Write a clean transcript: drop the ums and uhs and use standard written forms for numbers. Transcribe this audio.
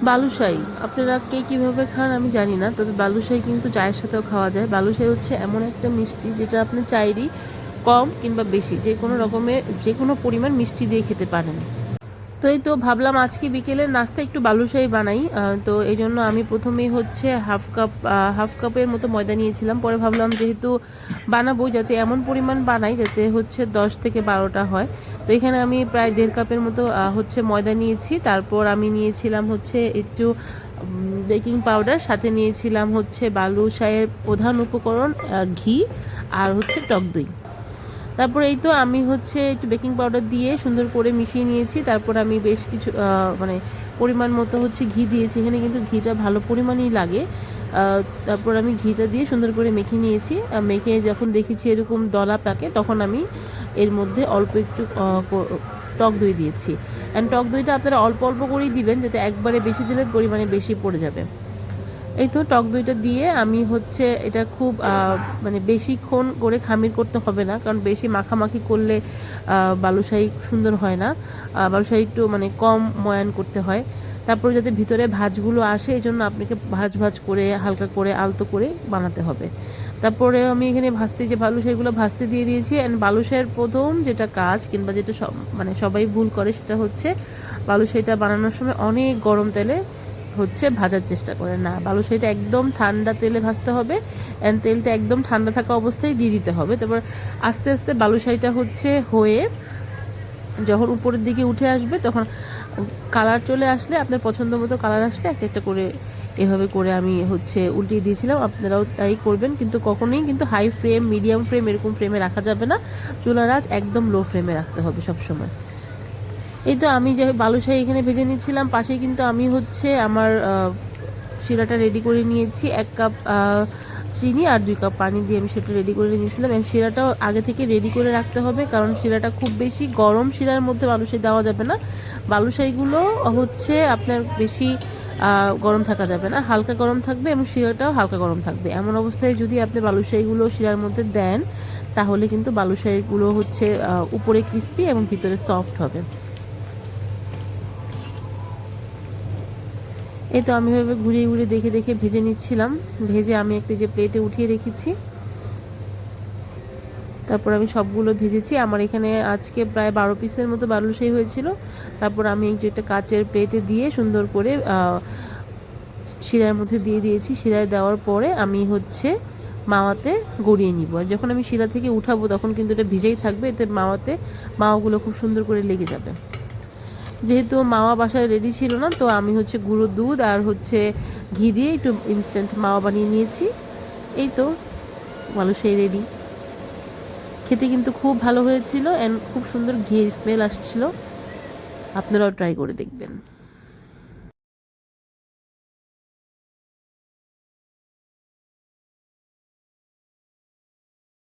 বালুশাহী আপনারা কে কীভাবে খান আমি জানি না, তবে বালুশাহী কিন্তু চায়ের সাথেও খাওয়া যায়। বালুশাহী হচ্ছে এমন একটা মিষ্টি যেটা আপনি চাইরই কম কিংবা বেশি যে কোনো রকমের যে কোনো পরিমাণ মিষ্টি দিয়ে খেতে পারেন। তো এই তো ভাবলাম আজকে বিকেলের নাস্তা একটু বালুশাহী বানাই। তো এই জন্য আমি প্রথমেই হচ্ছে হাফ কাপের মতো ময়দা নিয়েছিলাম। পরে ভাবলাম যেহেতু বানাবো যাতে এমন পরিমাণ বানাই যাতে হচ্ছে 10 থেকে 12টা হয়। তো এখানে আমি প্রায় 1.5 কাপের মতো হচ্ছে ময়দা নিয়েছি। তারপর আমি নিয়েছিলাম হচ্ছে একটু বেকিং পাউডার, সাথে নিয়েছিলাম হচ্ছে বালুশাহীর প্রধান উপকরণ ঘি আর হচ্ছে টক দই। তারপর এই তো আমি হচ্ছে একটু বেকিং পাউডার দিয়ে সুন্দর করে মিশিয়ে নিয়েছি। তারপর আমি বেশ কিছু মানে পরিমাণ মতো হচ্ছে ঘি দিয়েছি, এখানে কিন্তু ঘিটা ভালো পরিমাণেই লাগে। তারপর আমি ঘিটা দিয়ে সুন্দর করে মেখে নিয়েছি। মেখে যখন দেখেছি এরকম দলা পাকে তখন আমি এর মধ্যে অল্প একটু টক দই দিয়েছি। অ্যান্ড টক দইটা আপনারা অল্প অল্প করেই দিবেন, যাতে একবারে বেশি দিলে পরিমাণে বেশি পড়ে যাবে। এই তো টক দইটা দিয়ে আমি হচ্ছে এটা খুব মানে বেশিক্ষণ করে খামির করতে হবে না, কারণ বেশি মাখামাখি করলে বালুশাহী সুন্দর হয় না। বালুশাহী একটু মানে কম ময়ান করতে হয়। তারপর যাতে ভিতরে ভাঁজগুলো আসে এই জন্য আপনাকে ভাঁজ ভাঁজ করে হালকা করে আলতো করে বানাতে হবে। তারপরে আমি এখানে যে বালুশাহীগুলো ভাজতে দিয়ে দিয়েছি। অ্যান্ড বালুশাহীর প্রথম যেটা কাজ কিংবা যেটা মানে সবাই ভুল করে সেটা হচ্ছে বালুশাহীটা বানানোর সময় অনেক গরম তেলে হচ্ছে ভাজার চেষ্টা করে না। বালুশাহীটা একদম ঠান্ডা তেলে ভাজতে হবে, অ্যান্ড তেলটা একদম ঠান্ডা থাকা অবস্থায় দিয়ে দিতে হবে। তারপর আস্তে আস্তে বালুশাহীটা হচ্ছে হয়ে যখন উপরের দিকে উঠে আসবে তখন কালার চলে আসলে আপনার পছন্দ মতো কালার আসলে একটা একটা করে এভাবে করে আমি হচ্ছে উল্টিয়ে দিয়েছিলাম। আপনারাও তাই করবেন, কিন্তু কখনোই কিন্তু হাই ফ্লেম মিডিয়াম ফ্লেম এরকম ফ্লেমে রাখা যাবে না। চুলার আঁচ একদম লো ফ্লেমে রাখতে হবে সবসময়। এই তো আমি যে বালুশাহী এখানে ভেজে নিচ্ছিলাম, পাশেই কিন্তু আমি হচ্ছে আমার শিরাটা রেডি করে নিয়েছি। 1 কাপ চিনি আর 2 কাপ পানি দিয়ে আমি সেটা রেডি করে নিয়েছিলাম। এবং শিরাটাও আগে থেকে রেডি করে রাখতে হবে, কারণ শিরাটা খুব বেশি গরম শিরার মধ্যে বালুশাহী দেওয়া যাবে না। বালুশাহীগুলো হচ্ছে আপনার বেশি গরম থাকা যাবে না, হালকা গরম থাকবে এবং শিরাটাও হালকা গরম থাকবে। এমন অবস্থায় যদি আপনি বালুশাহীগুলো শিরার মধ্যে দেন তাহলে কিন্তু বালুশাহীগুলো হচ্ছে উপরে ক্রিস্পি এবং ভিতরে সফট হবে। এই তো আমি এভাবে ঘুরিয়ে ঘুরিয়ে দেখে দেখে ভেজে নিচ্ছিলাম। ভেজে আমি একটা যে প্লেটে উঠিয়ে রেখেছি। তারপর আমি সবগুলো ভেজেছি। আমার এখানে আজকে প্রায় 12 পিসের মতো বালুশাহী হয়েছিল। তারপর আমি একটা কাচের প্লেটে দিয়ে সুন্দর করে শিরার মধ্যে দিয়ে দিয়েছি। শিরায় দেওয়ার পরে আমি হচ্ছে মাওয়াতে গড়িয়ে নিব। আর যখন আমি শিরা থেকে উঠাবো তখন কিন্তু এটা ভিজেই থাকবে, এতে মাওয়াগুলো খুব সুন্দর করে লেগে যাবে। যেহেতু মাওয়া বাসায় রেডি ছিল না, তো আমি হচ্ছে গুঁড়ো দুধ আর হচ্ছে ঘি দিয়ে একটু ইনস্ট্যান্ট মাওয়া বানিয়ে নিয়েছি। এই তো বালুশাহী রেডি। খেতে কিন্তু খুব ভালো হয়েছিল অ্যান্ড খুব সুন্দর ঘিয়ের স্মেল আসছিল। আপনারাও ট্রাই করে দেখবেন।